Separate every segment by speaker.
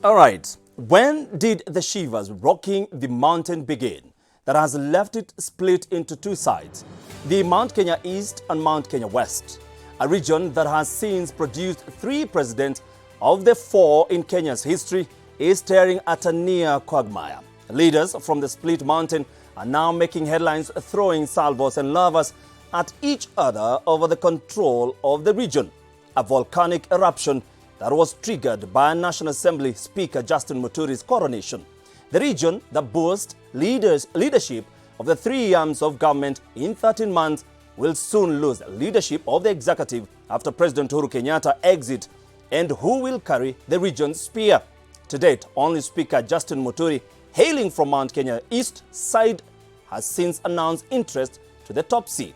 Speaker 1: All right. When did the shivers rocking the mountain begin that has left it split into two sides? The Mount Kenya East and Mount Kenya West, a region that has since produced 3 presidents of the 4 in Kenya's history, is staring at a near quagmire. Leaders from the split mountain are now making headlines, throwing salvos and lavas at each other over the control of the region. A volcanic eruption that was triggered by National Assembly Speaker Justin Muturi's coronation. The region that boasts leadership of the 3 arms of government in 13 months will soon lose leadership of the executive after President Uhuru Kenyatta exit, and who will carry the region's spear? To date, only Speaker Justin Muturi, hailing from Mount Kenya East side, has since announced interest to the top seat.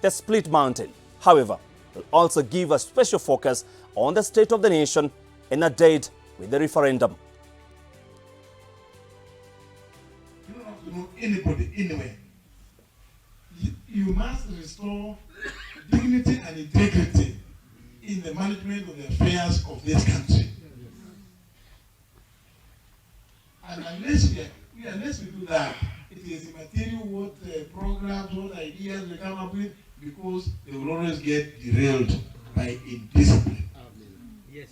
Speaker 1: The split mountain, however, will also give a special focus on the state of the nation in a date with the referendum.
Speaker 2: You don't have to know anybody anywhere. You must restore dignity and integrity in the management of the affairs of this country. And unless we do that, it is immaterial what programs, what ideas we come up with, because they will always get derailed by indiscipline.
Speaker 1: Yes.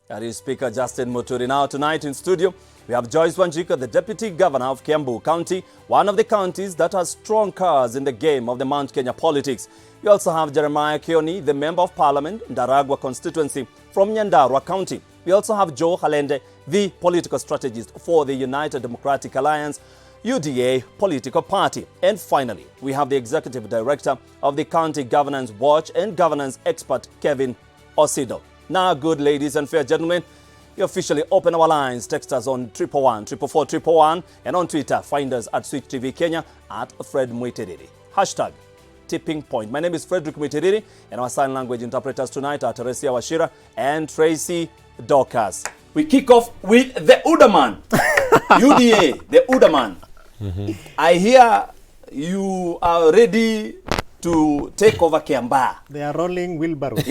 Speaker 1: That is Speaker Justin Muturi. Now tonight in studio, we have Joyce Wanjika, the Deputy Governor of KIAMBAA County, one of the counties that has strong cards in the game of the Mount Kenya politics. We also have Jeremiah Kioni, the Member of Parliament, Ndaragwa constituency from Nyandarua County. We also have Joe Halende, the political strategist for the United Democratic Alliance, UDA political party. And finally, we have the Executive Director of the County Governance Watch and Governance Expert, Kevin Osido. Now, good ladies and fair gentlemen, we officially open our lines. Text us on 111 444 111 and on Twitter, find us at Switch TV Kenya at Fred Muitiriri. Hashtag Tipping Point. My name is Frederick Muitiriri, and our sign language interpreters tonight are Teresia Washira and Tracy Dorcas. We kick off with the Udaman. UDA, the Udaman. I hear you are ready to take over KIAMBAA.
Speaker 3: They are rolling wheelbarrows.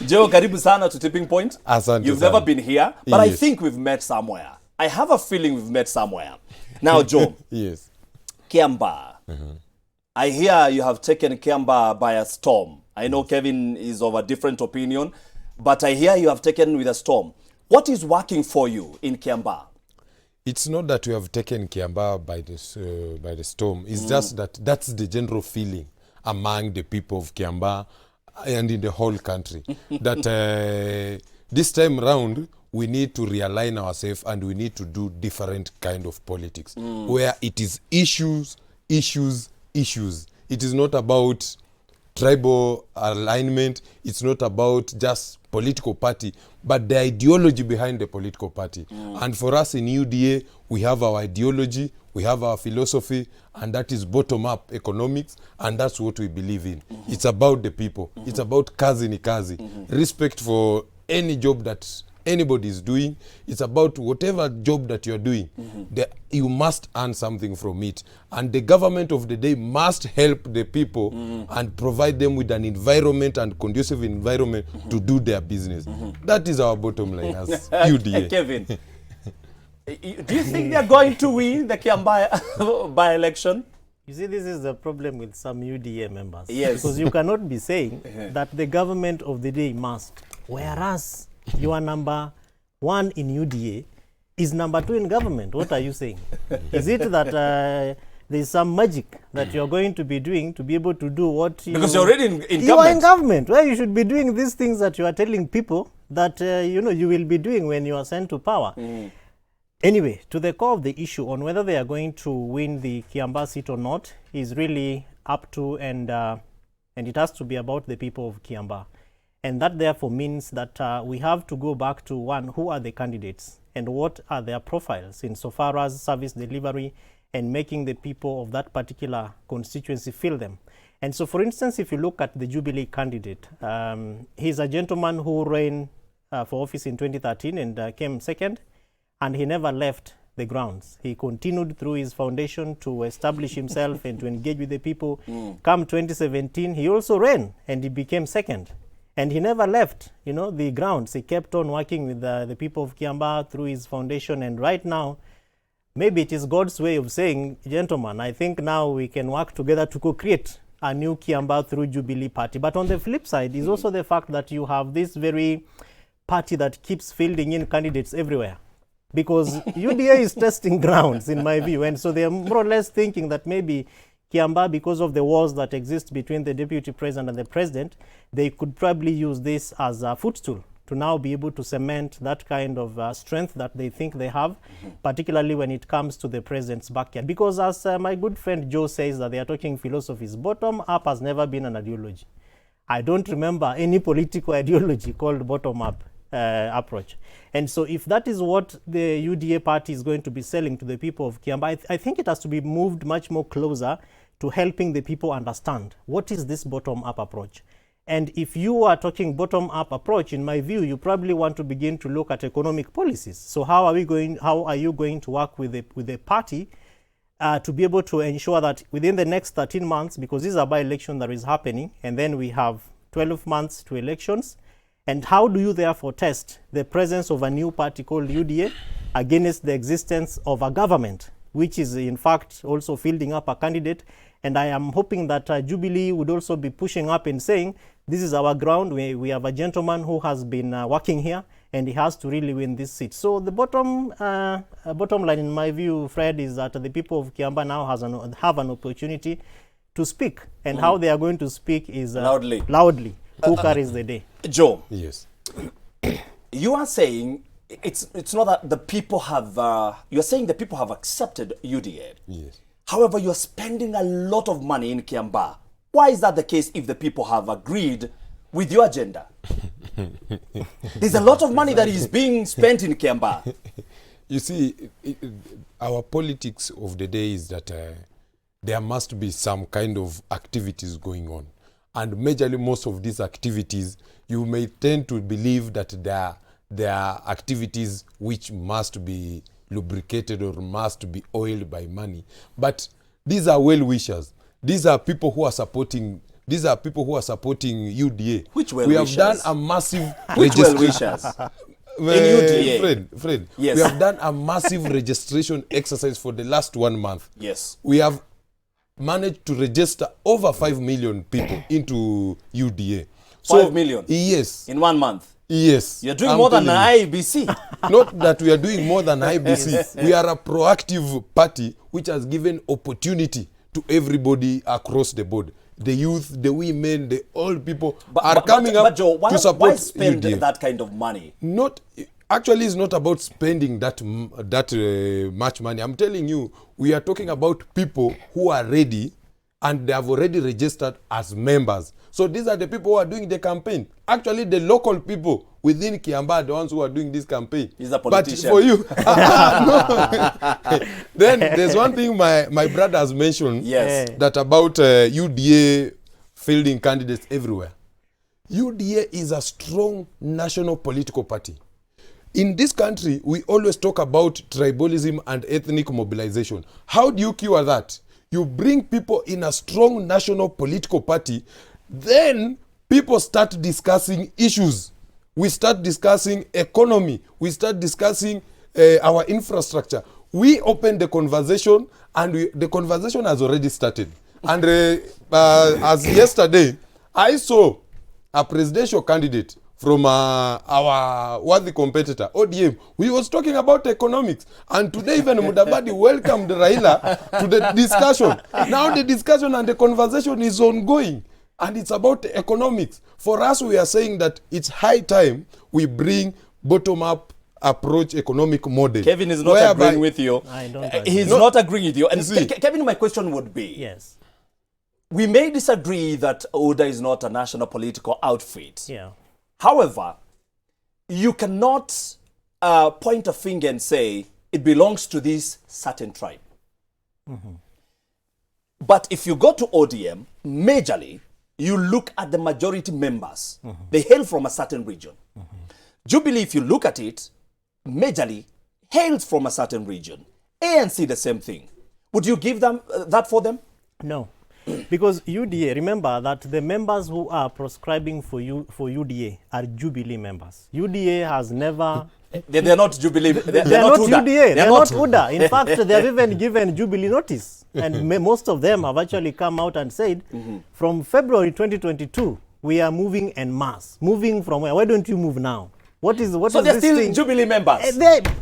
Speaker 1: Joe, karibu sana to Tipping Point.
Speaker 4: Asante
Speaker 1: You've
Speaker 4: sana.
Speaker 1: never been here, but
Speaker 4: Yes.
Speaker 1: I think we've met somewhere. I have a feeling we've met somewhere. Now, Joe,
Speaker 4: Yes.
Speaker 1: KIAMBAA. I hear you have taken KIAMBAA by a storm. I know Kevin is of a different opinion, but I hear you have taken with a storm. What is working for you in KIAMBAA?
Speaker 4: It's not that we have taken KIAMBAA by the storm. It's just that that's the general feeling among the people of KIAMBAA and in the whole country. That this time round, we need to realign ourselves and we need to do different kind of politics, where it is issues. It is not about tribal alignment. It's not about just political party, but the ideology behind the political party. And for us in UDA, we have our ideology, we have our philosophy, and that is bottom-up economics, and that's what we believe in. It's about the people. It's about kazi ni kazi. Respect for any job that anybody is doing. It's about whatever job that you're doing, you must earn something from it. And the government of the day must help the people and provide them with an environment and conducive environment to do their business. That is our bottom line as UDA.
Speaker 1: Kevin, do you think they're going to win the KIAMBAA by-election?
Speaker 3: You see, this is the problem with some UDA members.
Speaker 1: Yes.
Speaker 3: Because you cannot be saying that the government of the day must, whereas you are number 1 in UDA is number 2 in government. What are you saying? Is it that there's some magic that you're going to be doing to be able to do what you...
Speaker 1: Because you're already in
Speaker 3: you
Speaker 1: government.
Speaker 3: are in government, where you should be doing these things that you are telling people that you will be doing when you are sent to power. Anyway, to the core of the issue on whether they are going to win the KIAMBAA seat or not is really up to, and it has to be about the people of KIAMBAA. And that therefore means that we have to go back to, one, who are the candidates and what are their profiles insofar as service delivery and making the people of that particular constituency feel them. And so, for instance, if you look at the Jubilee candidate, he's a gentleman who ran for office in 2013 and came second, and he never left the grounds. He continued through his foundation to establish himself and to engage with the people. Come 2017, he also ran and he became second. And he never left, the grounds. He kept on working with the people of KIAMBAA through his foundation. And right now, maybe it is God's way of saying, gentlemen, I think now we can work together to co-create a new KIAMBAA through Jubilee Party. But on the flip side is also the fact that you have this very party that keeps fielding in candidates everywhere. Because UDA is testing grounds, in my view. And so they are more or less thinking that maybe KIAMBAA, because of the wars that exist between the deputy president and the president, they could probably use this as a footstool to now be able to cement that kind of strength that they think they have, particularly when it comes to the president's backyard. Because as my good friend Joe says, that they are talking philosophies, bottom-up has never been an ideology. I don't remember any political ideology called bottom-up approach. And so if that is what the UDA party is going to be selling to the people of KIAMBAA, I think it has to be moved much more closer to helping the people understand what is this bottom-up approach. And if you are talking bottom-up approach, in my view, you probably want to begin to look at economic policies. So how are you going to work with the party to be able to ensure that within the next 13 months, because this is a by-election that is happening, and then we have 12 months to elections, and how do you therefore test the presence of a new party called UDA against the existence of a government, which is in fact also fielding up a candidate? And I am hoping that Jubilee would also be pushing up and saying, this is our ground. We have a gentleman who has been working here, and he has to really win this seat. So the bottom line, in my view, Fred, is that the people of KIAMBAA now have an opportunity to speak. And how they are going to speak is loudly. Who carries the day?
Speaker 1: Joe.
Speaker 4: Yes.
Speaker 1: You are saying it's not that the people have, you're saying the people have accepted UDA.
Speaker 4: Yes.
Speaker 1: However, you're spending a lot of money in KIAMBAA. Why is that the case if the people have agreed with your agenda? There's a lot of money that is being spent in KIAMBAA.
Speaker 4: You see, our politics of the day is that there must be some kind of activities going on. And majorly most of these activities, you may tend to believe that there are activities which must be lubricated or must be oiled by money. But these are well-wishers. These are people who are supporting UDA.
Speaker 1: Which well-wishers?
Speaker 4: We have done a massive
Speaker 1: Which well-wishers? In UDA.
Speaker 4: Friend,
Speaker 1: yes.
Speaker 4: We have done a massive registration exercise for the last 1 month.
Speaker 1: Yes.
Speaker 4: We have managed to register over 5 million people into UDA.
Speaker 1: 5 million?
Speaker 4: Yes.
Speaker 1: In 1 month?
Speaker 4: Yes.
Speaker 1: You're doing more than IEBC.
Speaker 4: Not that we are doing more than IEBC. We are a proactive party which has given opportunity to everybody across the board. The youth, the women, the old people are coming up
Speaker 1: Joe,
Speaker 4: to support
Speaker 1: why spend
Speaker 4: UDA.
Speaker 1: that kind of money?
Speaker 4: Actually, it's not about spending that much money. I'm telling you, we are talking about people who are ready and they have already registered as members. So these are the people who are doing the campaign. Actually, the local people within KIAMBAA are the ones who are doing this campaign.
Speaker 1: He's a politician.
Speaker 4: But for you, then there's one thing my brother has mentioned.
Speaker 1: Yes.
Speaker 4: That about UDA fielding candidates everywhere. UDA is a strong national political party. In this country, we always talk about tribalism and ethnic mobilization. How do you cure that? You bring people in a strong national political party, then people start discussing issues. We start discussing economy. We start discussing our infrastructure. We open the conversation, and the conversation has already started. And as yesterday, I saw a presidential candidate from our worthy competitor, ODM. We was talking about economics. And today even Mudavadi welcomed RAILA to the discussion. Now the discussion and the conversation is ongoing. And it's about economics. For us, we are saying that it's high time we bring bottom-up approach economic model.
Speaker 1: Kevin is not agreeing with you.
Speaker 3: I don't agree.
Speaker 1: He's not agreeing with you. And Kevin, my question would be,
Speaker 3: Yes.
Speaker 1: we may disagree that ODA is not a national political outfit.
Speaker 3: Yeah.
Speaker 1: However, you cannot point a finger and say it belongs to this certain tribe. But if you go to ODM, majorly, you look at the majority members. They hail from a certain region. Jubilee, if you look at it, majorly hails from a certain region. ANC, the same thing. Would you give them that for them?
Speaker 3: No. Because UDA, remember that the members who are prescribing for UDA are Jubilee members. UDA has never...
Speaker 1: They're not Jubilee. They're
Speaker 3: not
Speaker 1: UDA.
Speaker 3: UDA. They're not UDA. In fact, they have even given Jubilee notice. And most of them have actually come out and said, from February 2022, we are moving en masse. Moving from where? Why don't you move now? What is
Speaker 1: so they're
Speaker 3: this
Speaker 1: still
Speaker 3: thing?
Speaker 1: Jubilee members?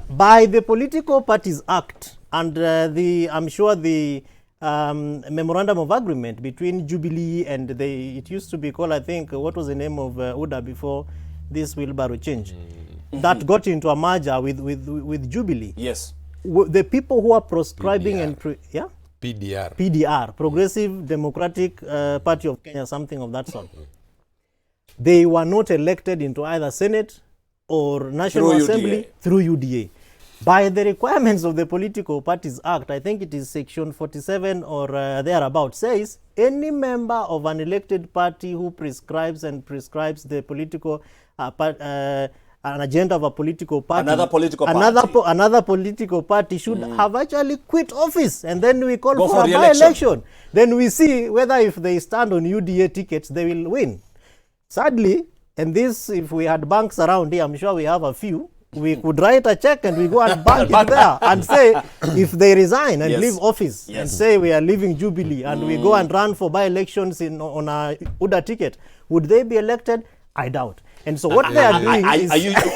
Speaker 3: By the Political Parties Act and I'm sure the memorandum of agreement between Jubilee and it used to be called, I think, what was the name of UDA before this wheelbarrow change? That got into a merger with Jubilee.
Speaker 1: Yes.
Speaker 3: The people who are prescribing
Speaker 4: PDR.
Speaker 3: PDR, Progressive Democratic Party of Kenya, something of that sort. They were not elected into either Senate or National Assembly through UDA. By the requirements of the Political Parties Act, I think it is section 47 or thereabout, says any member of an elected party who prescribes the political an agenda of a political party, another political party should have actually quit office, and then we call for a by-election. Then we see whether if they stand on UDA tickets, they will win. Sadly, and this, if we had banks around here, I'm sure we have a few, we could write a check and we go and bank it there and say, if they resign and leave office and say we are leaving Jubilee and we go and run for by-elections on a UDA ticket, would they be elected? I doubt. And so what they are doing is...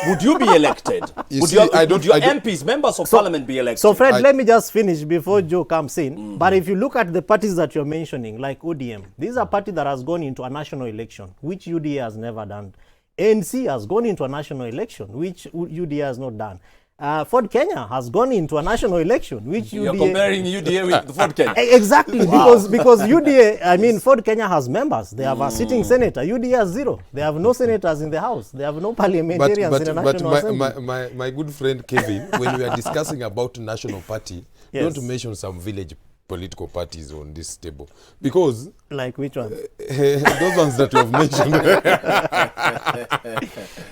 Speaker 1: would you be elected? Would your MPs, members of parliament, be elected?
Speaker 3: So Fred, let me just finish before Joe comes in. But if you look at the parties that you're mentioning, like ODM, these are parties that has gone into a national election, which UDA has never done. ANC has gone into a national election, which UDA has not done. Ford Kenya has gone into a national election, which
Speaker 1: You're comparing UDA with Ford Kenya.
Speaker 3: Exactly, because UDA, I mean, Ford Kenya has members. They have a sitting senator. UDA has zero. They have no senators in the House. They have no parliamentarians in the National Assembly.
Speaker 4: My good friend Kevin, when we are discussing about national party, you want to mention some village political parties on this table, because
Speaker 3: like which one?
Speaker 4: Those ones that you have mentioned.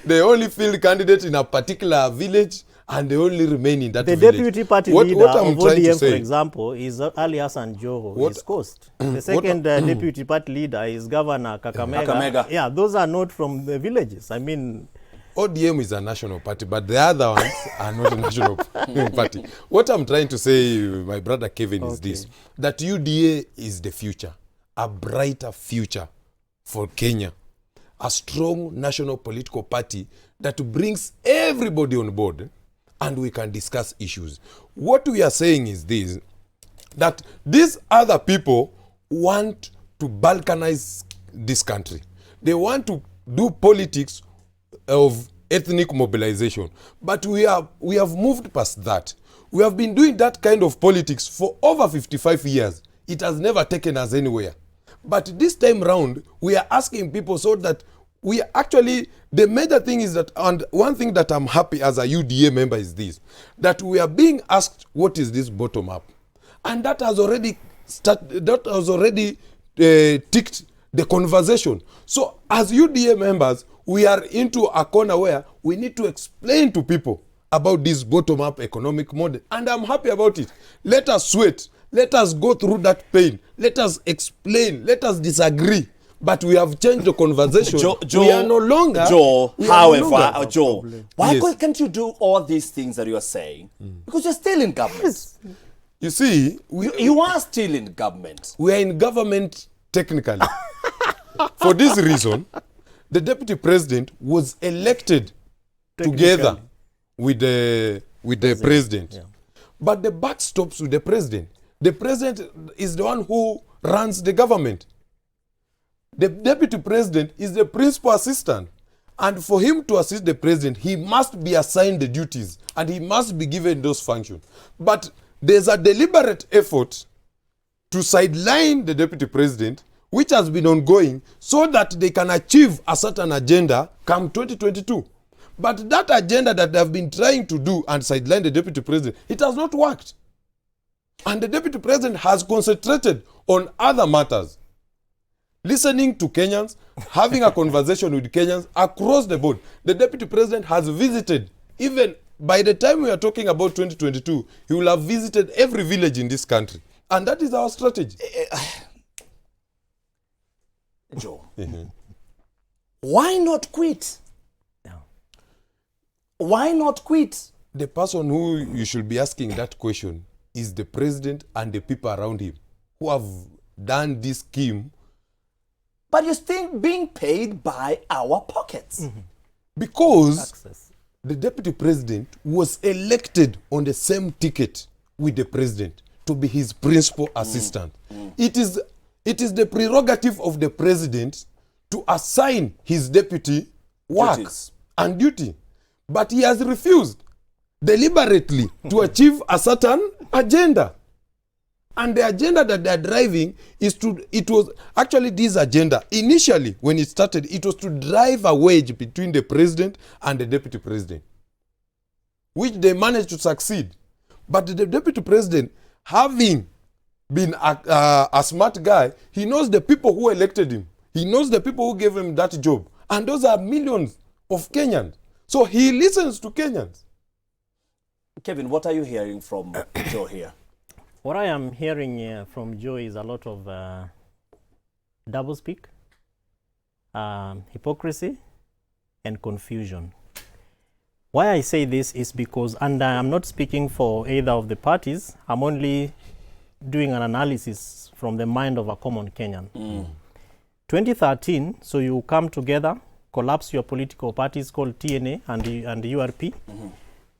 Speaker 4: They only field candidates in a particular village and they only remain in that village.
Speaker 3: The deputy party leader of ODM, for example, is Ali Hassan Joho, East Coast. The second deputy party leader is Governor Kakamega. Yeah, those are not from the villages. I mean,
Speaker 4: ODM is a national party, but the other ones are not a national party. What I'm trying to say, my brother Kevin, is this, that UDA is the future, a brighter future for Kenya, a strong national political party that brings everybody on board and we can discuss issues. What we are saying is this, that these other people want to balkanize this country. They want to do politics of ethnic mobilization, but we have moved past that. We have been doing that kind of politics for over 55 years. It has never taken us anywhere. But this time round, we are asking people so that we actually, the major thing is that, and one thing that I'm happy as a UDA member is this, that we are being asked, what is this bottom up? And that has already ticked the conversation. So as UDA members, we are into a corner where we need to explain to people about this bottom-up economic model. And I'm happy about it. Let us sweat. Let us go through that pain. Let us explain. Let us disagree. But we have changed the conversation.
Speaker 1: Joe,
Speaker 4: we are no longer...
Speaker 1: Joe, why can't you do all these things that you are saying? Because you're still in government.
Speaker 4: You see...
Speaker 1: You are still in government.
Speaker 4: We are in government technically. For this reason... The deputy president was elected together with the president. Yeah. But the buck stops with the president. The president is the one who runs the government. The deputy president is the principal assistant. And for him to assist the president, he must be assigned the duties and he must be given those functions. But there's a deliberate effort to sideline the deputy president, which has been ongoing, so that they can achieve a certain agenda come 2022. But that agenda that they have been trying to do and sideline the deputy president, it has not worked. And the deputy president has concentrated on other matters. Listening to Kenyans, having a conversation with Kenyans across the board. The deputy president has visited even by the time we are talking about 2022, he will have visited every village in this country. And that is our strategy.
Speaker 1: Joe, why not quit?
Speaker 3: No.
Speaker 1: Why not quit?
Speaker 4: The person who you should be asking that question is the president and the people around him who have done this scheme.
Speaker 1: But you're still being paid by our pockets.
Speaker 4: Because
Speaker 3: Access.
Speaker 4: the deputy president was elected on the same ticket with the president to be his principal assistant. It is the prerogative of the president to assign his deputy work
Speaker 1: Duties.
Speaker 4: and duty. But he has refused deliberately to achieve a certain agenda. And the agenda that they're driving it was actually this agenda. Initially, when it started, it was to drive a wedge between the president and the deputy president, which they managed to succeed. But the deputy president, having been a smart guy, he knows the people who elected him. He knows the people who gave him that job. And those are millions of Kenyans. So he listens to Kenyans.
Speaker 3: Kevin, what are you hearing from Joe here? What I am hearing from Joe is a lot of doublespeak, hypocrisy, and confusion. Why I say this is because, and I'm not speaking for either of the parties, I'm only doing an analysis from the mind of a common Kenyan. 2013, so you come together, collapse your political parties called TNA and URP,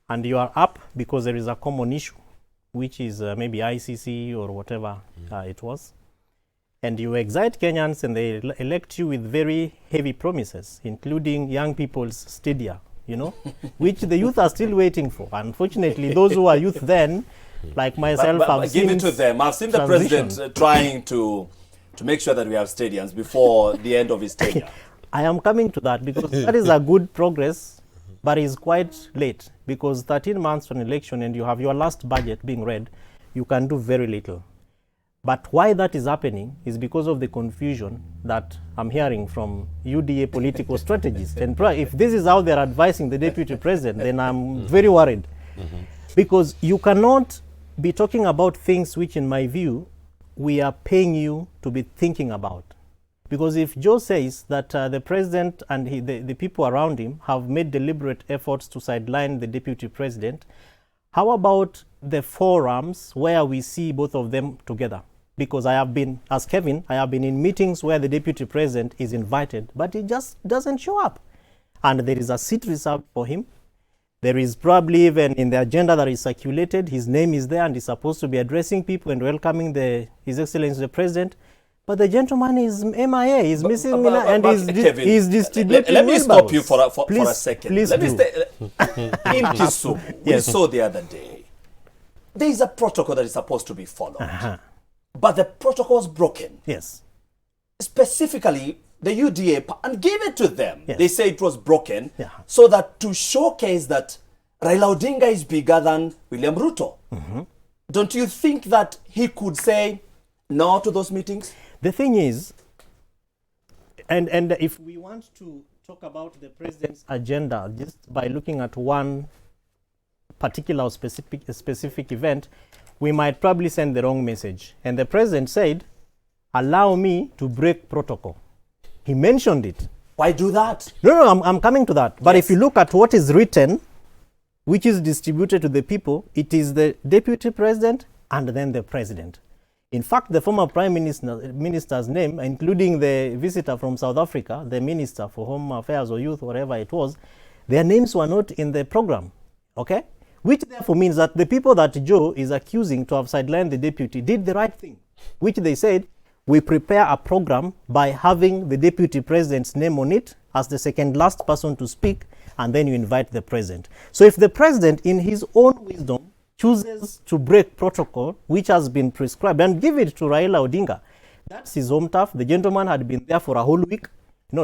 Speaker 3: and you are up because there is a common issue, which is maybe ICC or whatever it was. And you excite Kenyans and they elect you with very heavy promises, including young people's stadia, which the youth are still waiting for. Unfortunately, those who are youth then, like myself, have
Speaker 1: give it to them. I've seen the president trying to make sure that we have stadiums before the end of his tenure.
Speaker 3: I am coming to that because that is a good progress, but it's quite late because 13 months to an election and you have your last budget being read, you can do very little. But why that is happening is because of the confusion that I'm hearing from UDA political strategists. And if this is how they're advising the deputy president, then I'm very worried. Because you cannot be talking about things which, in my view, we are paying you to be thinking about. Because if Joe says that the president and the people around him have made deliberate efforts to sideline the deputy president, how about the forums where we see both of them together? Because I have been, as Kevin, I have been in meetings where the deputy president is invited, but he just doesn't show up. And there is a seat reserved for him. There is probably even in the agenda that is circulated, his name is there and he's supposed to be addressing people and welcoming His Excellency the President. But the gentleman is MIA, he's missing, and he's distributing.
Speaker 1: Let me stop you for
Speaker 3: please,
Speaker 1: a second.
Speaker 3: Please
Speaker 1: let
Speaker 3: do.
Speaker 1: me stay. In Kisumu, we saw the other day, there is a protocol that is supposed to be followed. But the protocol was broken.
Speaker 3: Yes.
Speaker 1: Specifically, the UDA, and give it to them.
Speaker 3: Yes.
Speaker 1: They say it was broken, so that to showcase that Raila Odinga is bigger than William Ruto. Don't you think that he could say no to those meetings?
Speaker 3: The thing is, and if we want to talk about the president's agenda just by looking at one particular or specific event, we might probably send the wrong message. And the president said, allow me to break protocol. He mentioned it.
Speaker 1: Why do that?
Speaker 3: No, I'm coming to that. But if you look at what is written, which is distributed to the people, it is the deputy president and then the president. In fact, the former prime minister's name, including the visitor from South Africa, the minister for home affairs or youth, whatever it was, their names were not in the program, okay? Which therefore means that the people that Joe is accusing to have sidelined the deputy did the right thing, which they said, we prepare a program by having the deputy president's name on it as the second last person to speak, and then you invite the president. So if the president, in his own wisdom, chooses to break protocol, which has been prescribed, and give it to Raila Odinga, that's his home turf. The gentleman had been there for a whole week,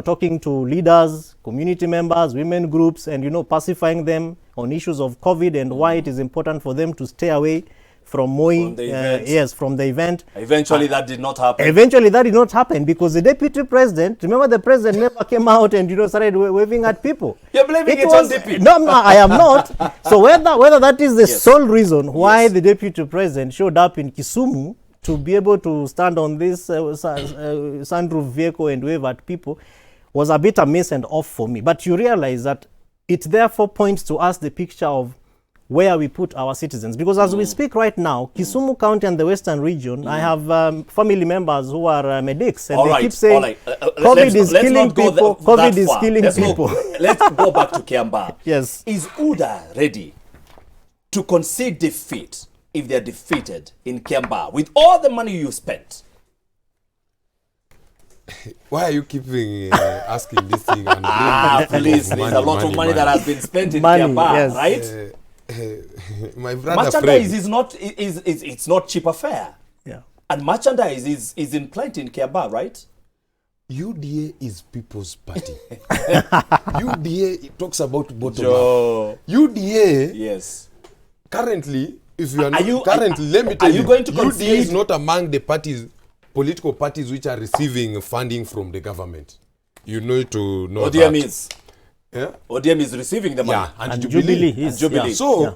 Speaker 3: talking to leaders, community members, women groups, and, pacifying them on issues of COVID and why it is important for them to stay away from Moi.
Speaker 1: From the event.
Speaker 3: Yes, from the event.
Speaker 1: Eventually, that did not happen.
Speaker 3: Eventually, that did not happen because the deputy president, remember, the president never came out and started waving at people.
Speaker 1: You're blaming it on DP.
Speaker 3: No, I am not. So whether that is the
Speaker 1: Yes.
Speaker 3: sole reason why
Speaker 1: Yes.
Speaker 3: the deputy president showed up in Kisumu to be able to stand on this sunroof vehicle and wave at people was a bit amiss and off for me. But you realize that it therefore points to us the picture of where we put our citizens. Because as we speak right now, Kisumu County and the Western region, I have family members who are medics, and they keep saying COVID is killing people. COVID is killing people.
Speaker 1: Let's go back to KIAMBAA.
Speaker 3: Yes.
Speaker 1: Is UDA ready to concede defeat if they're defeated in KIAMBAA with all the money you spent?
Speaker 4: Why are you keeping asking this thing? And
Speaker 1: Please, there's a lot of money that has been spent in
Speaker 3: Money,
Speaker 1: KIAMBAA,
Speaker 3: yes.
Speaker 1: right?
Speaker 4: My brother
Speaker 1: Merchandise
Speaker 4: Fred,
Speaker 1: is not it's not cheaper fare,
Speaker 3: Yeah.
Speaker 1: and merchandise is in plenty in KIAMBAA, right?
Speaker 4: UDA is People's Party. UDA it talks about bottom
Speaker 1: Joe.
Speaker 4: up. UDA
Speaker 1: Yes.
Speaker 4: currently, if you are,
Speaker 1: Are
Speaker 4: not,
Speaker 1: you-
Speaker 4: currently, let me tell
Speaker 1: you going to
Speaker 4: UDA
Speaker 1: concede?
Speaker 4: is not among the parties, political parties which are receiving funding from the government. You need to know that.
Speaker 1: ODM is.
Speaker 4: Yeah?
Speaker 1: ODM is receiving the money.
Speaker 4: Yeah,
Speaker 3: And Jubilee is.
Speaker 1: And Jubilee.
Speaker 3: Yeah.
Speaker 4: So,
Speaker 3: Yeah.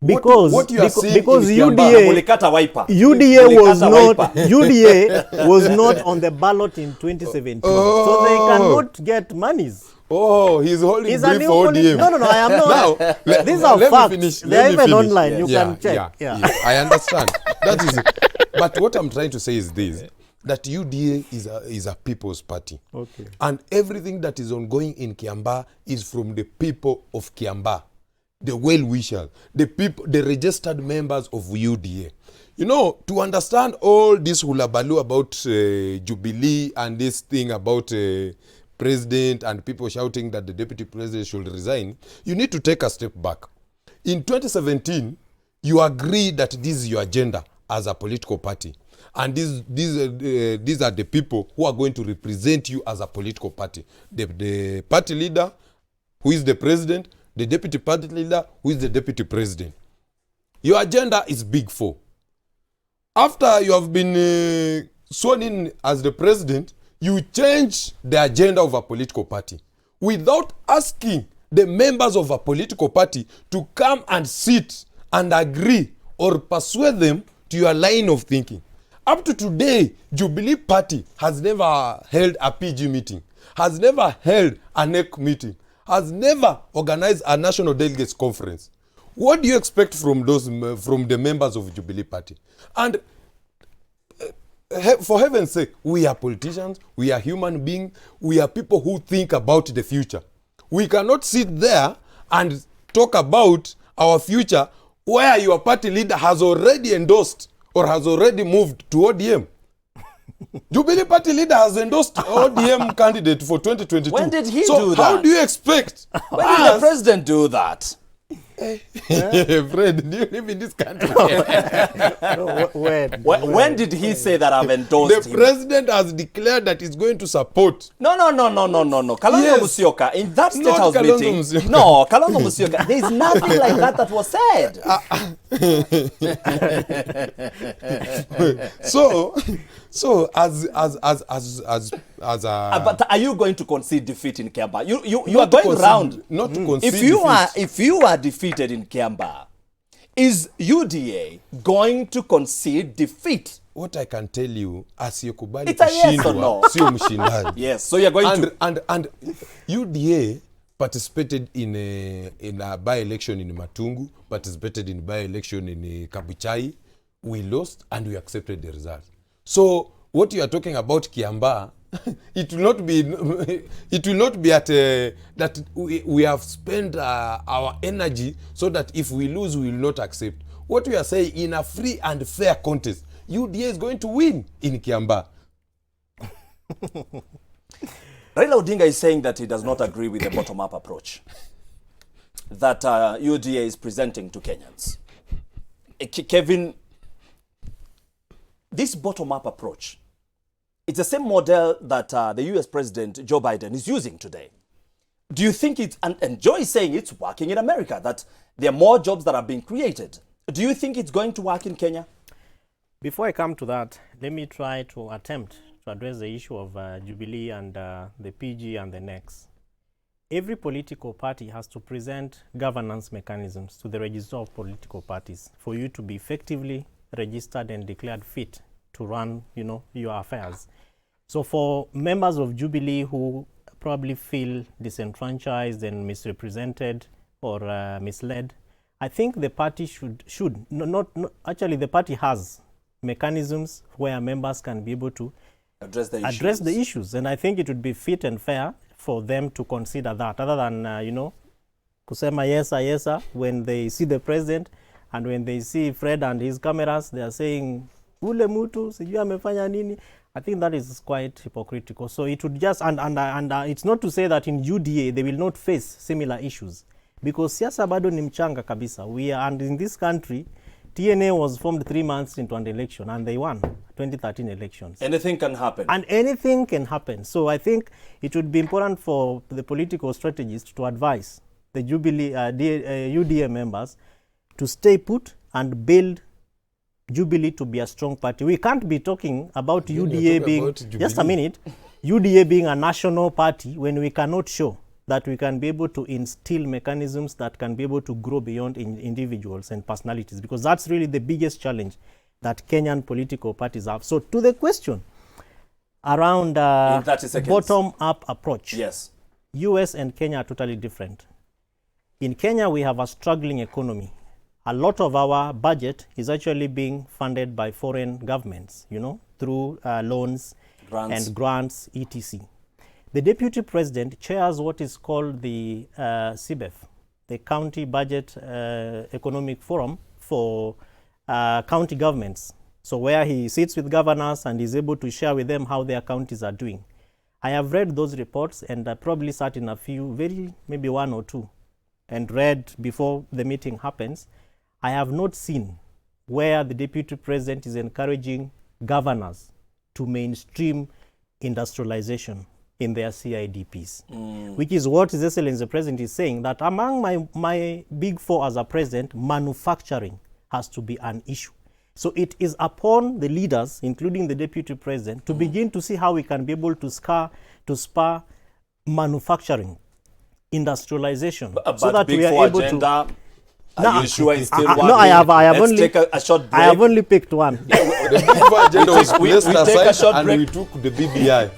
Speaker 3: Because
Speaker 4: what you are saying
Speaker 3: because
Speaker 4: is
Speaker 3: UDA
Speaker 1: Mulikata wiper.
Speaker 3: UDA was
Speaker 1: Mulikata
Speaker 3: not
Speaker 1: wiper.
Speaker 3: UDA was not on the ballot in 2017, so they cannot get monies.
Speaker 4: oh, he's holding
Speaker 3: It's a
Speaker 4: brief
Speaker 3: new
Speaker 4: for ODM.
Speaker 3: No, I am not.
Speaker 4: Now,
Speaker 3: These are
Speaker 4: let me
Speaker 3: facts.
Speaker 4: finish,
Speaker 3: They are
Speaker 4: let me
Speaker 3: even
Speaker 4: finish.
Speaker 3: online. You can check.
Speaker 4: Yeah,
Speaker 3: Yeah.
Speaker 4: I understand. That is it. But what I'm trying to say is this, that UDA is a people's party.
Speaker 3: Okay.
Speaker 4: And everything that is ongoing in KIAMBAA is from the people of KIAMBAA, the well-wishers, the people, the registered members of UDA. You know, to understand all this hullabaloo about Jubilee and this thing about president and people shouting that the deputy president should resign, you need to take a step back. In 2017, you agreed that this is your agenda as a political party. And these are the people who are going to represent you as a political party. The party leader, who is the president, the deputy party leader, who is the deputy president. Your agenda is Big Four. After you have been sworn in as the president, you change the agenda of a political party without asking the members of a political party to come and sit and agree or persuade them to your line of thinking. Up to today, Jubilee Party has never held a PG meeting, has never held a NEC meeting, has never organized a national delegates conference. What do you expect from from the members of Jubilee Party? And for heaven's sake, we are politicians, we are human beings, we are people who think about the future. We cannot sit there and talk about our future where your party leader has already endorsed or has already moved to ODM. Jubilee Party leader has endorsed ODM candidate for 2022.
Speaker 1: When did he
Speaker 4: so
Speaker 1: do
Speaker 4: how
Speaker 1: that?
Speaker 4: do you expect?
Speaker 1: When did the president do that?
Speaker 4: Fred, do you live in this country?
Speaker 3: No,
Speaker 1: When did he say that I've endorsed
Speaker 4: The
Speaker 1: him?
Speaker 4: president has declared that he's going to support.
Speaker 1: No. Kalonzo
Speaker 4: Yes.
Speaker 1: Musyoka, in that State
Speaker 4: Not
Speaker 1: House
Speaker 4: Kalonzo
Speaker 1: meeting.
Speaker 4: Musyoka.
Speaker 1: No, Kalonzo Musyoka. There's nothing like that was said.
Speaker 4: So as a
Speaker 1: But are you going to concede defeat in KIAMBAA? You are
Speaker 4: not to
Speaker 1: going
Speaker 4: concede-
Speaker 1: round.
Speaker 4: not to concede
Speaker 1: If you are defeated in KIAMBAA, is UDA going to concede defeat?
Speaker 4: what I can tell you, asiyekubali
Speaker 1: It's a yes or
Speaker 4: kushindwa
Speaker 1: no?
Speaker 4: sio mshindaji.
Speaker 1: Yes, so you're going to.
Speaker 4: And UDA participated in a by-election in Matungu, participated in by-election in Kabuchai. We lost and we accepted the result. So what you are talking about KIAMBAA, it will not be at that we have spent our energy so that if we lose, we will not accept. What we are saying, in a free and fair contest, UDA is going to win in KIAMBAA.
Speaker 1: Raila Odinga is saying that he does not agree with the bottom-up approach that UDA is presenting to Kenyans. Kevin, this bottom-up approach, it's the same model that the US President Joe Biden is using today. Do you think it's, and Joe is saying it's working in America, that there are more jobs that are being created Do you think it's going to work in Kenya?
Speaker 3: Before I come to that, let me try to attempt to address the issue of Jubilee and the PG and the NEX. Every political party has to present governance mechanisms to the register of political parties for you to be effectively registered and declared fit to run, your affairs. So for members of Jubilee who probably feel disenfranchised and misrepresented or misled, I think the party actually the party has mechanisms where members can be able to address the issues. And I think it would be fit and fair for them to consider that, other than, kusema yesa, when they see the president and when they see Fred and his cameras, they are saying, ule mutu, sijui amefanya nini. I think that is quite hypocritical. So it would just, and it's not to say that in UDA they will not face similar issues, because siasa bado ni mchanga kabisa. And in this country, TNA was formed 3 months into an election and they won 2013 elections.
Speaker 1: Anything can happen.
Speaker 3: And anything can happen. So I think it would be important for the political strategists to advise the Jubilee UDA members to stay put and build Jubilee to be a strong party. We can't be talking about UDA being, just a minute, UDA being a national party when we cannot show that we can be able to instill mechanisms that can be able to grow beyond individuals and personalities, because that's really the biggest challenge that Kenyan political parties have. So to the question around bottom-up approach,
Speaker 1: yes,
Speaker 3: US and Kenya are totally different. In Kenya, we have a struggling economy. A lot of our budget is actually being funded by foreign governments, through loans and grants, etc. The Deputy President chairs what is called the CBEF, the County Budget Economic Forum for county governments. So where he sits with governors and is able to share with them how their counties are doing. I have read those reports, and I probably sat in a few, maybe one or two, and read before the meeting happens. I have not seen where the Deputy President is encouraging governors to mainstream industrialization in their CIDPs, which is what His Excellency the President is saying, that among my big four as a president, manufacturing has to be an issue. So it is upon the leaders, including the Deputy President, to begin to see how we can be able to spur manufacturing, industrialization, so that we are able to.
Speaker 1: Are you sure it's still one?
Speaker 3: No, I have only
Speaker 1: take a short break.
Speaker 3: I have only picked one.
Speaker 4: The big agenda was placed
Speaker 1: take a
Speaker 4: aside
Speaker 1: short
Speaker 4: and
Speaker 1: break.
Speaker 4: we took the BBI.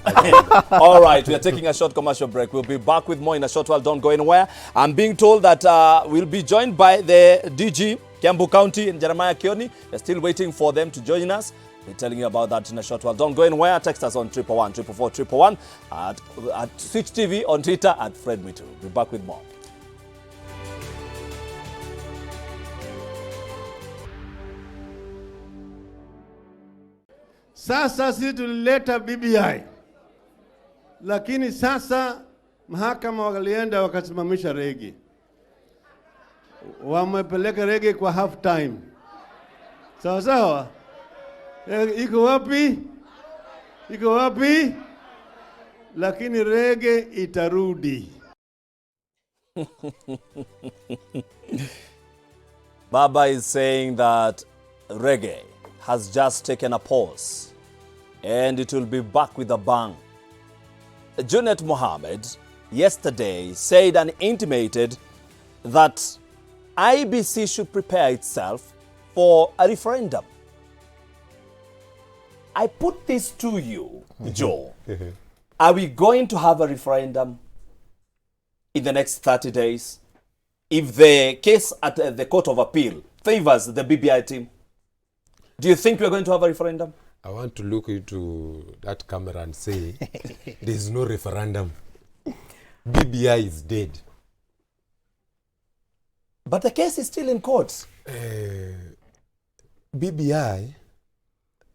Speaker 1: All right, we are taking a short commercial break. We'll be back with more in a short while. Don't go anywhere. I'm being told that we'll be joined by the DG, KIAMBAA County, and Jeremiah Kioni. We're still waiting for them to join us. We're telling you about that in a short while. Don't go anywhere. Text us on 111 444 111 at Switch TV, on Twitter at Fred MUTURI. We'll be back with more.
Speaker 5: Sasa sisi tulileta BBI, lakini sasa mahakama walienda wakasimamisha rege, wamepeleka rege kwa half time. Sawa sawa, iko wapi? Iko wapi? Lakini rege itarudi.
Speaker 1: Baba is saying that reggae has just taken a pause and it will be back with a bang. Junet Mohammed yesterday said and intimated that IEBC should prepare itself for a referendum. I put this to you, Joe. Are we going to have a referendum in the next 30 days if the case at the Court of Appeal favors the BBI team? Do you think we're going to have a referendum?
Speaker 4: I want to look into that camera and say, there is no referendum. BBI is dead.
Speaker 1: But the case is still in court.
Speaker 4: BBI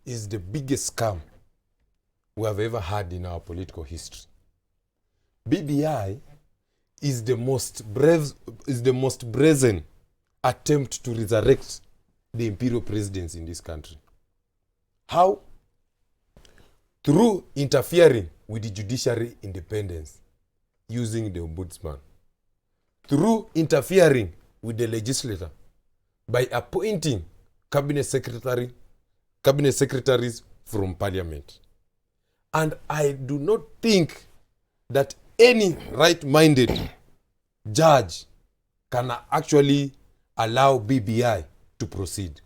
Speaker 4: is the biggest scam we have ever had in our political history. BBI is the most brazen attempt to resurrect the imperial presidents in this country. How? Through interfering with the judiciary independence, using the ombudsman. Through interfering with the legislature by appointing cabinet secretaries from parliament. And I do not think that any right-minded judge can actually allow BBI to proceed.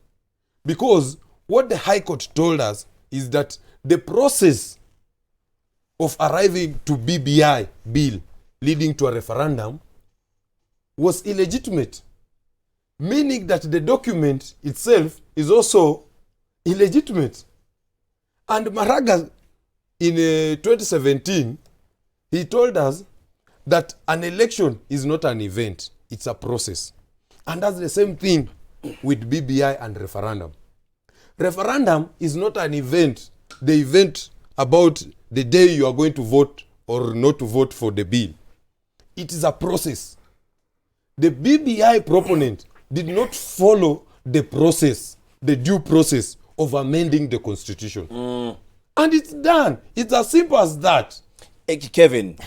Speaker 4: Because what the High Court told us is that the process of arriving to BBI bill leading to a referendum was illegitimate, meaning that the document itself is also illegitimate. And Maraga in 2017, he told us that an election is not an event, it's a process. And that's the same thing with BBI and referendum. Referendum is not an event, the event about the day you are going to vote or not to vote for the bill. It is a process. The BBI proponent did not follow the process, the due process of amending the constitution. And it's done. It's as simple as that.
Speaker 1: Kevin,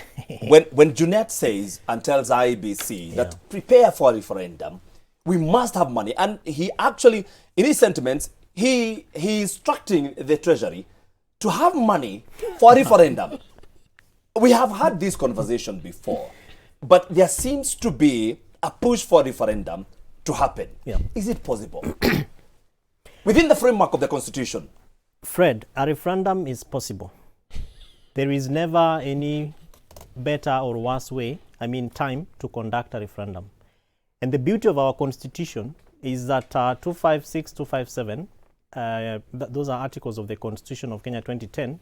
Speaker 1: when Junet says and tells IEBC that prepare for a referendum, we must have money, and he actually, in his sentiments, he is instructing the Treasury to have money for a referendum. We have had this conversation before, but there seems to be a push for a referendum to happen. Is it possible? Within the framework of the Constitution?
Speaker 3: Fred, a referendum is possible. There is never any better or worse way, time to conduct a referendum. And the beauty of our Constitution is that 256, 257, those are articles of the Constitution of Kenya 2010,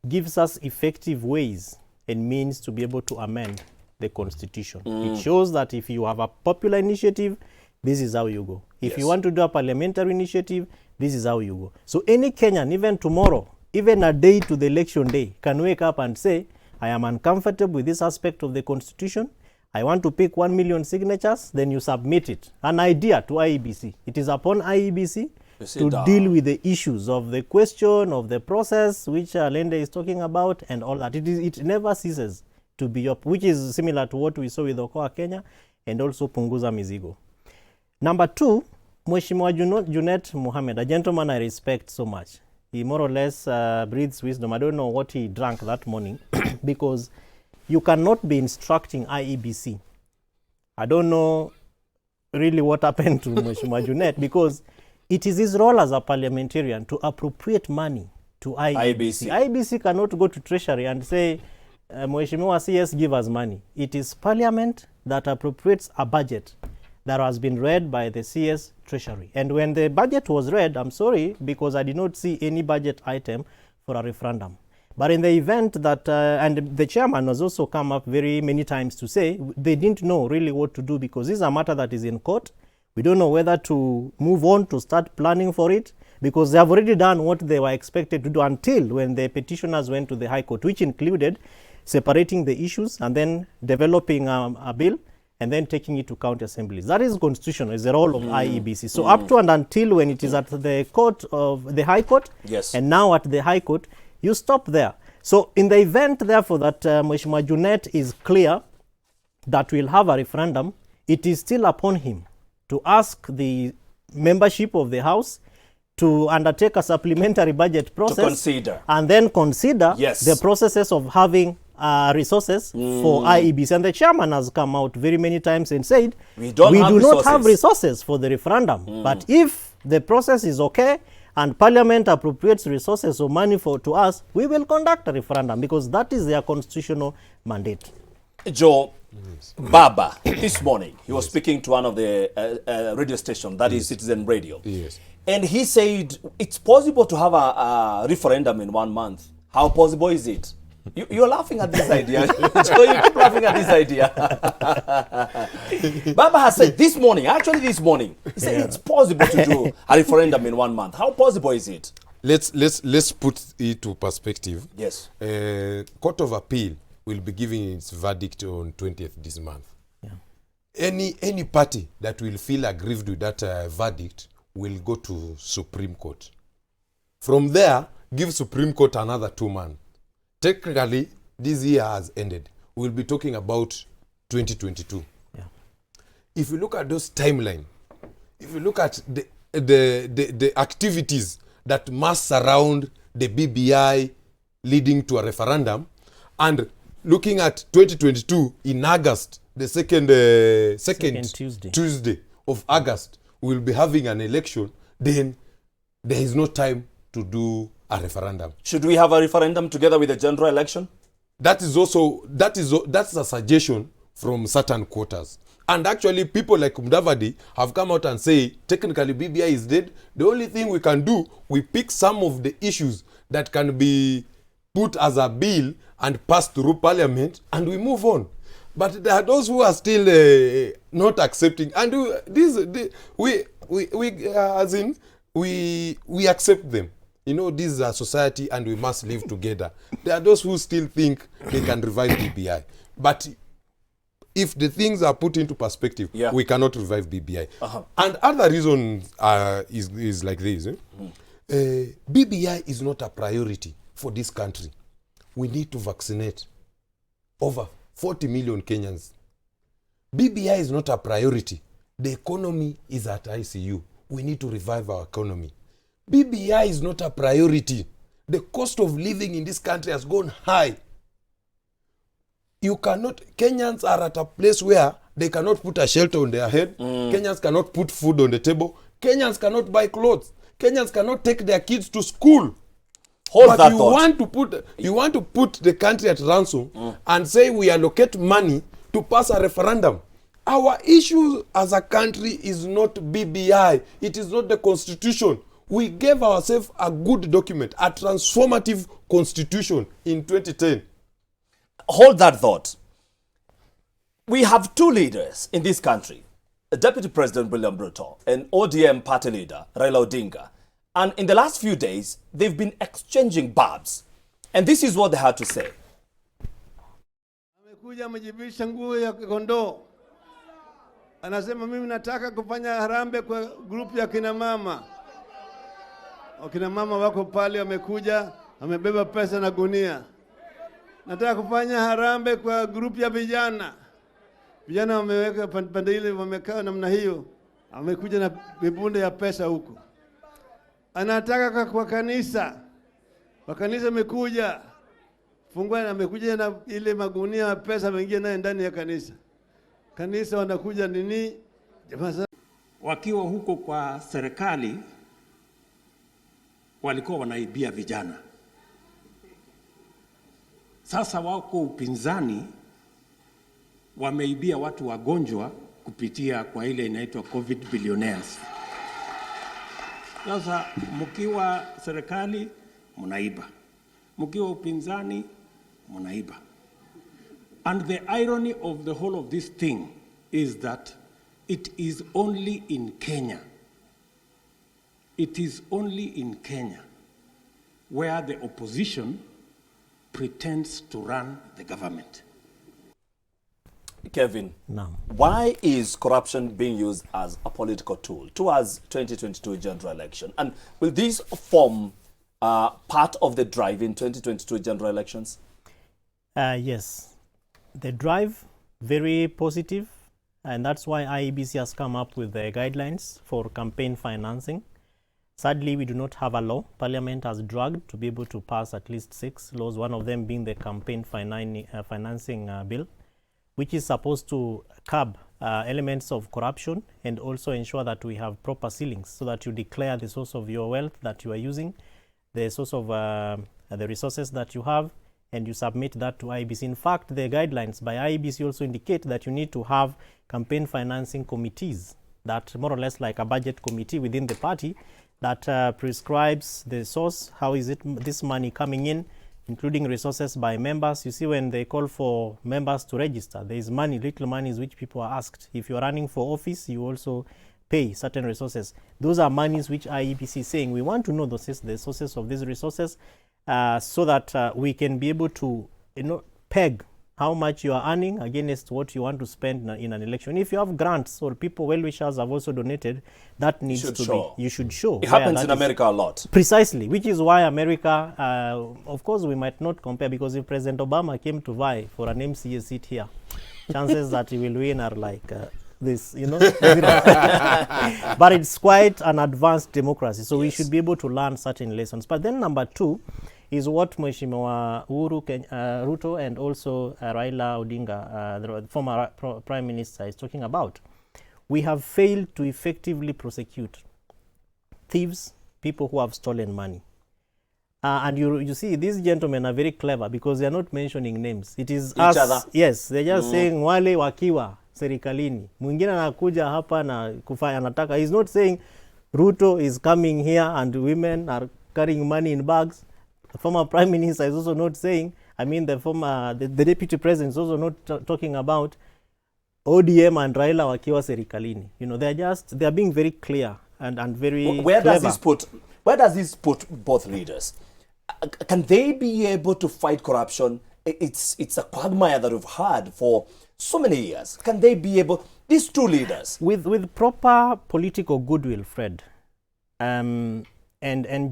Speaker 3: gives us effective ways and means to be able to amend the Constitution. It shows that if you have a popular initiative, this is how you go. If you want to do a parliamentary initiative, this is how you go. So any Kenyan, even tomorrow, even a day to the election day, can wake up and say, I am uncomfortable with this aspect of the Constitution. I want to pick 1 million signatures. Then you submit it. An idea to IEBC. It is upon IEBC to deal with the issues of the question, of the process, which Lende is talking about, and all that. It never ceases to be up, which is similar to what we saw with Okoa Kenya and also Punguza Mizigo. Number two, Mheshimiwa Junet Mohammed, a gentleman I respect so much. He more or less breathes wisdom. I don't know what he drank that morning because you cannot be instructing IEBC. I don't know really what happened to Mheshimiwa Junet because it is his role as a parliamentarian to appropriate money to IEBC. IEBC cannot go to Treasury and say, Mheshimiwa CS, give us money. It is Parliament that appropriates a budget that has been read by the CS Treasury. And when the budget was read, I'm sorry, because I did not see any budget item for a referendum. But in the event that, and the chairman has also come up very many times to say, they didn't know really what to do because this is a matter that is in court. We don't know whether to move on to start planning for it because they have already done what they were expected to do until when the petitioners went to the High Court, which included separating the issues and then developing a bill and then taking it to county assemblies. That is constitutional, is the role of IEBC. So up to and until when it is at the court of the High Court, and now at the High Court, you stop there. So in the event, therefore, that Mheshimiwa Junet is clear that we'll have a referendum, it is still upon him to ask the membership of the House to undertake a supplementary budget process.
Speaker 1: To consider.
Speaker 3: And then consider the processes of having resources for IEBC. And the chairman has come out very many times and said, we do not have resources for the referendum. But if the process is okay and Parliament appropriates resources or money to us, we will conduct a referendum because that is their constitutional mandate.
Speaker 1: Joe, Baba, this morning, he was speaking to one of the radio stations, that is Citizen Radio. And he said, it's possible to have a referendum in 1 month. How possible is it? You're laughing at this idea. So you keep laughing at this idea. Baba has said this morning, he said it's possible to do a referendum in 1 month. How possible is it?
Speaker 4: Let's put it to perspective.
Speaker 1: Yes.
Speaker 4: Court of Appeal will be giving its verdict on 20th this month. Any party that will feel aggrieved with that verdict will go to Supreme Court. From there, give Supreme Court another 2 months. Technically, this year has ended. We'll be talking about 2022. If you look at those timeline, if you look at the activities that must surround the BBI leading to a referendum, and looking at 2022 in August, the second Tuesday of August, we'll be having an election, then there is no time to do a referendum.
Speaker 1: Should we have a referendum together with the general election?
Speaker 4: That's a suggestion from certain quarters. And actually, people like Mudavadi have come out and say, technically, BBI is dead. The only thing we can do, we pick some of the issues that can be put as a bill and passed through parliament, and we move on. But there are those who are still not accepting, and we accept them. You know, this is a society, and we must live together. There are those who still think they can revive BBI, but if the things are put into perspective, we cannot revive BBI. And other reason is like this. BBI is not a priority for this country. We need to vaccinate over 40 million Kenyans. BBI is not a priority. The economy is at ICU. We need to revive our economy. BBI is not a priority. The cost of living in this country has gone high. Kenyans are at a place where they cannot put a shelter on their head. Kenyans cannot put food on the table. Kenyans cannot buy clothes. Kenyans cannot take their kids to school. But you want to put the country at ransom and say we allocate money to pass a referendum. Our issue as a country is not BBI. It is not the constitution. We gave ourselves a good document, a transformative constitution in 2010.
Speaker 1: Hold that thought. We have two leaders in this country, Deputy President William Ruto and ODM party leader RAILA Odinga. And in the last few days, they've been exchanging barbs. And this is what they had to say.
Speaker 5: Amekuja amejibisha nguo ya kondoo. Anasema mimi nataka kufanya harambee kwa grupu ya kina mama. Wakina mama wako pale wamekuja, amebeba pesa na gunia. Nataka kufanya harambee kwa grupu ya vijana. Vijana wameweka pande ile, wamekaa namna hiyo. Amekuja na vibunde ya pesa huko. Anataka kwa kanisa. Kwa kanisa amekuja. Fungua na amekuja na ile magunia ya pesa mengia naye ndani ya kanisa. Kanisa wanakuja nini?
Speaker 6: Wakiwa huko kwa serikali walikuwa wanaibia vijana. Sasa wako upinzani wameibia watu wagonjwa kupitia kwa ile inaitwa COVID billionaires. Sasa mkiwa serikali mnaiba, mkiwa upinzani mnaiba. And the irony of the whole of this thing is that it is only in Kenya. It is only in Kenya where the opposition pretends to run the government.
Speaker 1: Kevin,
Speaker 3: No.
Speaker 1: why is corruption being used as a political tool towards 2022 general election? And will this form part of the drive in 2022 general elections?
Speaker 3: Yes. The drive, very positive, and that's why IEBC has come up with the guidelines for campaign financing. Sadly, we do not have a law. Parliament has dragged to be able to pass at least 6 laws, one of them being the campaign financing bill, which is supposed to curb elements of corruption and also ensure that we have proper ceilings so that you declare the source of your wealth that you are using, the source of the resources that you have, and you submit that to IEBC. In fact, the guidelines by IEBC also indicate that you need to have campaign financing committees that more or less like a budget committee within the party that prescribes the source, how is it this money coming in, including resources by members. You see, when they call for members to register, there is money, little monies which people are asked. If you're running for office, you also pay certain resources. Those are monies which IEBC is saying we want to know the sources of these resources so that we can be able to peg how much you are earning against what you want to spend in an election. If you have grants or people, well-wishers have also donated, that needs to be, you should show.
Speaker 1: It happens in America a lot.
Speaker 3: Precisely, which is why America, of course, we might not compare, because if President Obama came to vie for an MCA seat here, chances that he will win are like this, you know. But it's quite an advanced democracy, so we should be able to learn certain lessons. But then number 2 is what Mheshimiwa Ruto and also Raila Odinga, the former Prime Minister, is talking about. We have failed to effectively prosecute thieves, people who have stolen money. And you see, these gentlemen are very clever because they are not mentioning names. It is
Speaker 1: each other.
Speaker 3: Yes, they're just saying wale wakiwa serikalini. Mwingine anakuja hapa na kufanya anataka. He's not saying Ruto is coming here and women are carrying money in bags. The former Prime Minister is also not saying, I mean the Deputy President is also not talking about ODM and Raila wakiwa serikalini. You know, they are being very clear and very
Speaker 1: Where
Speaker 3: clever.
Speaker 1: Where does this put both leaders? Can they be able to fight corruption? It's a quagmire that we've had for so many years. Can they be able, these two leaders?
Speaker 3: With proper political goodwill, Fred, and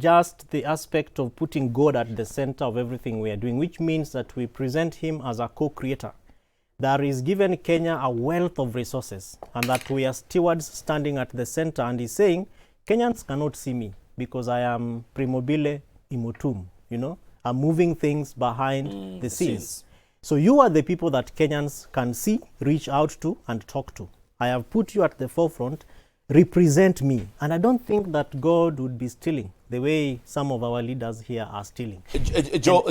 Speaker 3: just the aspect of putting God at the center of everything we are doing, which means that we present him as a co-creator. That is given Kenya a wealth of resources, and that we are stewards standing at the center, and he's saying, Kenyans cannot see me because I am primobile imotum, you know, I'm moving things behind the scenes. So you are the people that Kenyans can see, reach out to, and talk to. I have put you at the forefront, represent me. And I don't think that God would be stealing the way some of our leaders here are stealing.
Speaker 1: Joe,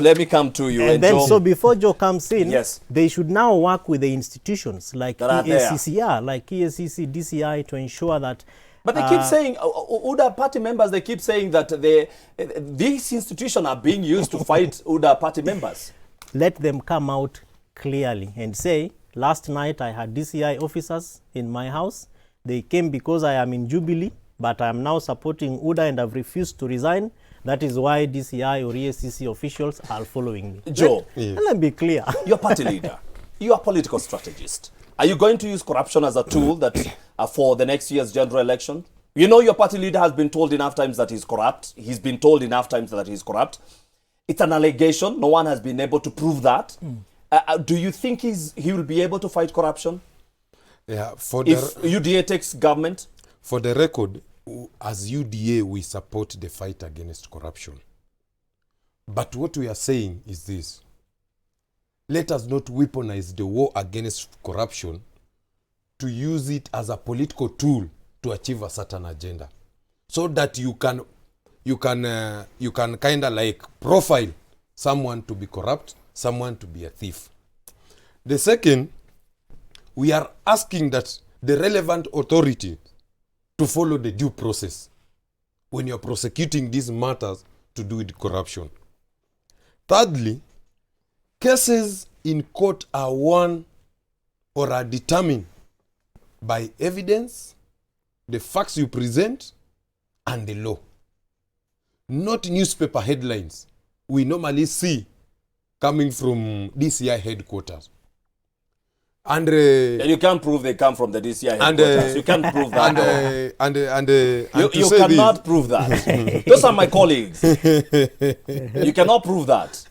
Speaker 1: let me come to you.
Speaker 3: And then,
Speaker 1: Joe,
Speaker 3: so before Joe comes in,
Speaker 1: yes,
Speaker 3: they should now work with the institutions like
Speaker 1: EACC,
Speaker 3: like EACC, DCI, to ensure that.
Speaker 1: But they keep saying, UDA party members, they keep saying that these institutions are being used to fight UDA party members.
Speaker 3: Let them come out clearly and say, last night I had DCI officers in my house. They came because I am in Jubilee, but I am now supporting UDA and I've refused to resign. That is why DCI or EACC officials are following me.
Speaker 1: Joe,
Speaker 3: let me be clear.
Speaker 1: You're party leader. You're a political strategist. Are you going to use corruption as a tool that for the next year's general election? You know your party leader has been told enough times that he's corrupt. He's been told enough times that he's corrupt. It's an allegation. No one has been able to prove that. Do you think he will be able to fight corruption?
Speaker 4: Yeah,
Speaker 1: if UDA takes government?
Speaker 4: For the record, as UDA, we support the fight against corruption. But what we are saying is this. Let us not weaponize the war against corruption to use it as a political tool to achieve a certain agenda, so that you can kind of like profile someone to be corrupt, someone to be a thief. The second, we are asking that the relevant authority to follow the due process when you're prosecuting these matters to do with corruption. Thirdly, cases in court are won or are determined by evidence, the facts you present, and the law. Not newspaper headlines we normally see coming from DCI headquarters. And
Speaker 1: you can't prove they come from the DCI headquarters. You can't prove that. You cannot prove that. Those are my colleagues. You cannot prove that.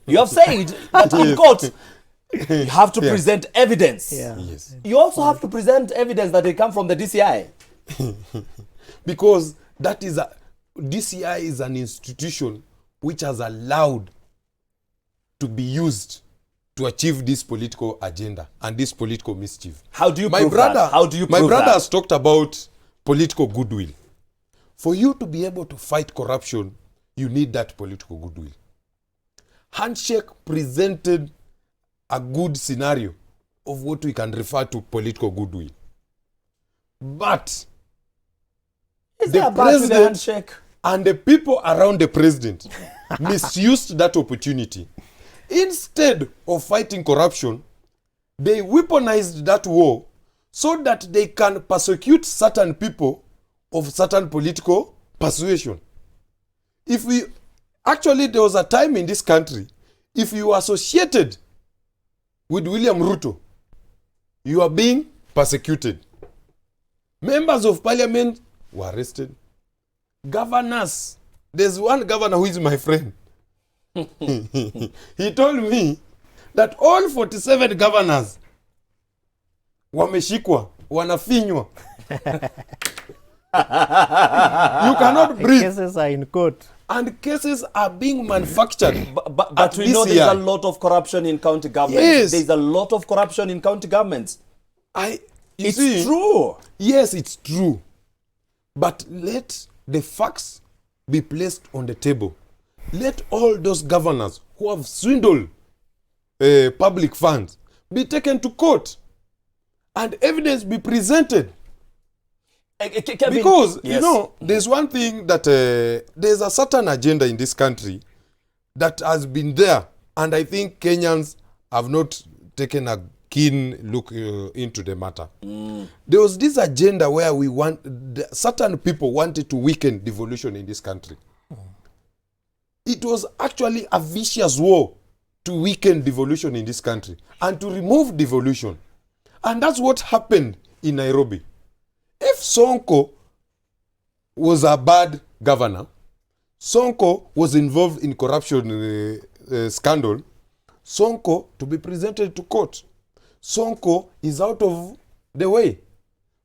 Speaker 1: You have said that in court you have to present evidence.
Speaker 3: Yeah.
Speaker 4: yes,
Speaker 1: You also have to present evidence that they come from the DCI.
Speaker 4: because that is DCI is an institution which has allowed to be used to achieve this political agenda and this political mischief.
Speaker 1: How do you prove that? How do you prove
Speaker 4: my brother
Speaker 1: that?
Speaker 4: has talked about political goodwill. For you to be able to fight corruption, you need that political goodwill. Handshake presented a good scenario of what we can refer to political goodwill. But
Speaker 1: Is there a bad with the handshake?
Speaker 4: and the people around the president misused that opportunity. Instead of fighting corruption, they weaponized that war so that they can persecute certain people of certain political persuasion. There was a time in this country, if you were associated with William Ruto, you are being persecuted. Members of parliament were arrested. Governors, there's one governor who is my friend. He told me that all 47 governors wameshikwa, wanafinywa. You cannot breathe.
Speaker 3: Cases are in court.
Speaker 4: And cases are being manufactured.
Speaker 1: But we know there's a lot of corruption in county governments.
Speaker 4: Yes.
Speaker 1: There's a lot of corruption in county governments.
Speaker 4: It's
Speaker 1: true.
Speaker 4: Yes, it's true. But let the facts be placed on the table. Let all those governors who have swindled public funds be taken to court and evidence be presented. Because,
Speaker 1: yes,
Speaker 4: you know, there's one thing that there's a certain agenda in this country that has been there, and I think Kenyans have not taken a keen look into the matter. There was this agenda where certain people wanted to weaken devolution in this country. It was actually a vicious war to weaken devolution in this country and to remove devolution. And that's what happened in Nairobi. If Sonko was a bad governor, Sonko was involved in corruption scandal, Sonko to be presented to court. Sonko is out of the way.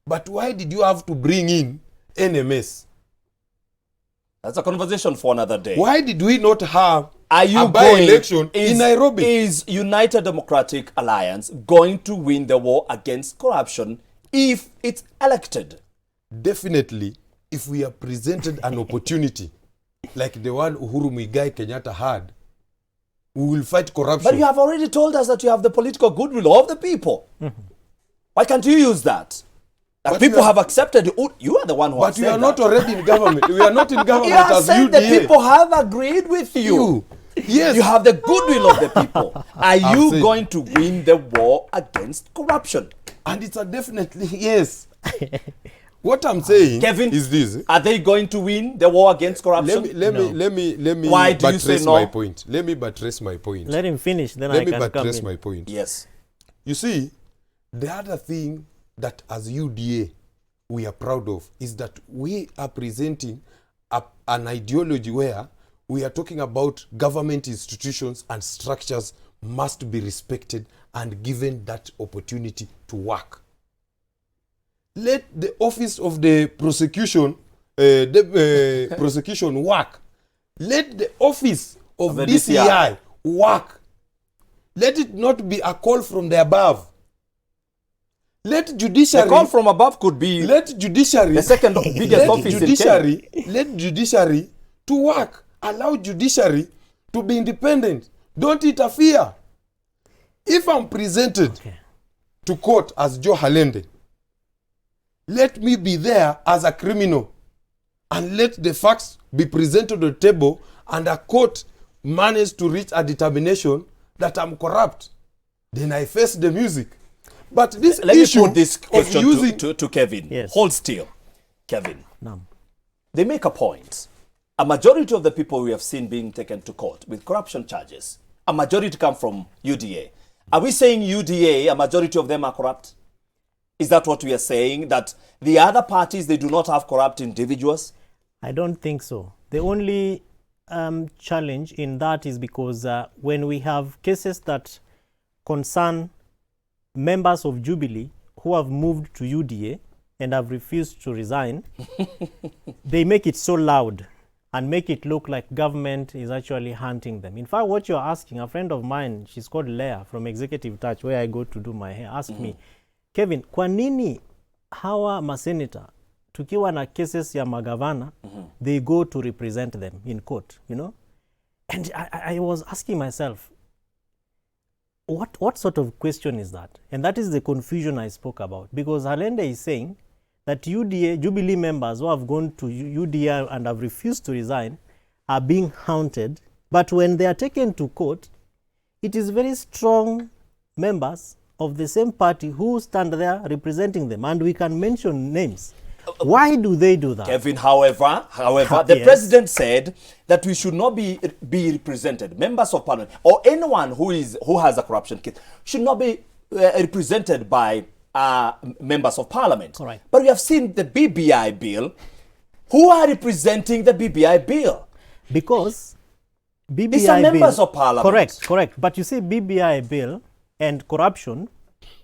Speaker 4: But why did you have to bring in NMS?
Speaker 1: That's a conversation for another day.
Speaker 4: Why did we not have
Speaker 1: Are you
Speaker 4: a by-election in Nairobi?
Speaker 1: Is United Democratic Alliance going to win the war against corruption if it's elected?
Speaker 4: Definitely, if we are presented an opportunity like the one Uhuru Muigai Kenyatta had, we will fight corruption.
Speaker 1: But you have already told us that you have the political goodwill of the people. Why can't you use that? That people have accepted you. You are the one who
Speaker 4: But
Speaker 1: has said
Speaker 4: we are not
Speaker 1: that.
Speaker 4: already in government. We are not in government
Speaker 1: You have
Speaker 4: as
Speaker 1: said
Speaker 4: UDA.
Speaker 1: the people have agreed with you.
Speaker 4: Yes.
Speaker 1: You have the goodwill of the people. Are you
Speaker 4: said-
Speaker 1: going to win the war against corruption?
Speaker 4: And it's a definitely yes. What I'm saying
Speaker 1: Kevin,
Speaker 4: is this.
Speaker 1: are they going to win the war against corruption?
Speaker 4: Let me
Speaker 1: Why do you
Speaker 4: buttress
Speaker 1: say no?
Speaker 4: my point. Let me buttress my point.
Speaker 3: Let him finish, then
Speaker 4: Let
Speaker 3: I
Speaker 4: me
Speaker 3: can come
Speaker 4: buttress
Speaker 3: in.
Speaker 4: my point.
Speaker 1: Yes.
Speaker 4: You see, the other thing that as UDA we are proud of is that we are presenting an ideology where we are talking about government institutions and structures must be respected and given that opportunity to work. Let the office of the prosecution prosecution work. Let the office of
Speaker 1: the
Speaker 4: DCI work. Let it not be a call from the above. Let judiciary.
Speaker 1: The call from above could be
Speaker 4: Let judiciary.
Speaker 1: the second biggest office in Kenya.
Speaker 4: Let judiciary to work. Allow judiciary to be independent. Don't interfere. If I'm presented to court as Joe Halende, let me be there as a criminal and let the facts be presented on the table and a court manage to reach a determination that I'm corrupt. Then I face the music. But this
Speaker 1: Let me
Speaker 4: issue
Speaker 1: put this
Speaker 4: of
Speaker 1: question
Speaker 4: using
Speaker 1: to Kevin.
Speaker 3: Yes.
Speaker 1: Hold still. Kevin.
Speaker 3: Nam.
Speaker 1: They make a point. A majority of the people we have seen being taken to court with corruption charges, a majority come from UDA. Are we saying UDA, a majority of them are corrupt? Is that what we are saying? That the other parties, they do not have corrupt individuals?
Speaker 3: I don't think so. The only challenge in that is because when we have cases that concern members of Jubilee who have moved to UDA and have refused to resign, they make it so loud and make it look like government is actually hunting them. In fact, what you're asking, a friend of mine, she's called Leah from Executive Touch, where I go to do my hair, asked me, Kevin, kwa nini hawa maseneta tukiwa na cases ya magavana, they go to represent them in court, you know? And I was asking myself, what sort of question is that? And that is the confusion I spoke about. Because Halende is saying that UDA, Jubilee members who have gone to UDA and have refused to resign are being haunted. But when they are taken to court, it is very strong members of the same party who stand there representing them. And we can mention names. Why do they do that?
Speaker 1: Kevin, however, the
Speaker 3: Yes.
Speaker 1: president said that we should not be represented. Members of parliament or anyone who has a corruption case should not be represented by members of parliament.
Speaker 3: Correct.
Speaker 1: But we have seen the BBI bill. Who are representing the BBI bill?
Speaker 3: Because BBI
Speaker 1: These are members
Speaker 3: bill,
Speaker 1: of parliament.
Speaker 3: Correct. But you see, BBI bill and corruption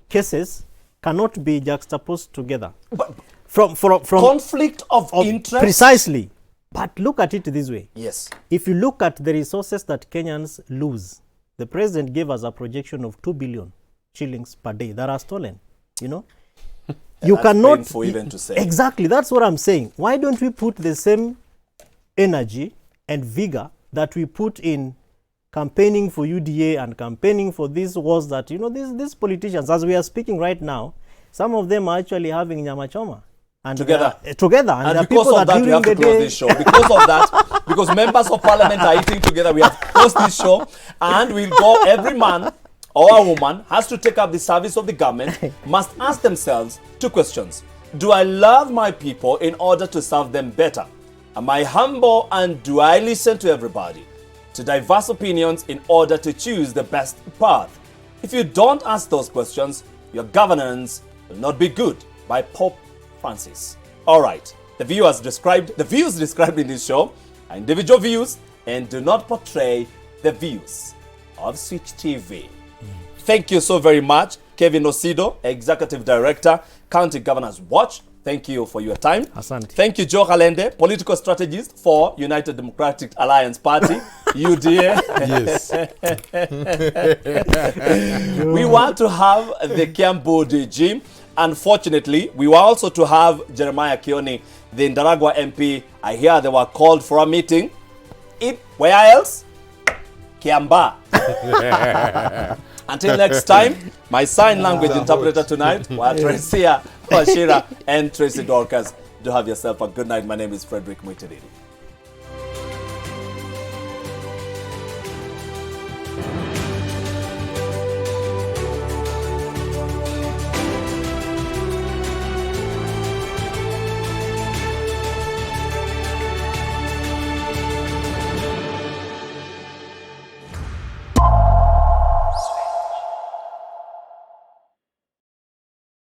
Speaker 3: cases cannot be juxtaposed together.
Speaker 1: But
Speaker 3: From
Speaker 1: conflict of interest?
Speaker 3: Precisely. But look at it this way.
Speaker 1: Yes.
Speaker 3: If you look at the resources that Kenyans lose, the president gave us a projection of 2 billion shillings per day that are stolen, you know. You
Speaker 1: that's
Speaker 3: cannot
Speaker 1: painful even to say.
Speaker 3: Exactly, that's what I'm saying. Why don't we put the same energy and vigor that we put in campaigning for UDA and campaigning for these wars that, you know, these politicians, as we are speaking right now, some of them are actually having nyama choma. And
Speaker 1: Together.
Speaker 3: Together.
Speaker 1: And because of that, we have to close this show. Because of that, because members of parliament are eating together, we have to close this show. And we'll go, every man or a woman has to take up the service of the government, must ask themselves 2 questions. Do I love my people in order to serve them better? Am I humble, and do I listen to everybody? To diverse opinions in order to choose the best path? If you don't ask those questions, your governance will not be good. By Pope Francis. All right, the views described in this show are individual views and do not portray the views of Switch TV. Thank you so very much, Kevin Osido, Executive Director, County Governors Watch. Thank you for your time.
Speaker 3: Asante.
Speaker 1: Thank you, Joe Halende, Political Strategist for United Democratic Alliance Party, UDA.
Speaker 4: Yes.
Speaker 1: We want to have the KIAMBAA DG. Unfortunately, we were also to have Jeremiah Kioni, the Ndaragwa MP. I hear they were called for a meeting. Where else? KIAMBAA. Until next time, my sign language interpreter tonight were Trecia Washira and Tracy Dorcas. Do have yourself a good night. My name is Frederick Mutiriri.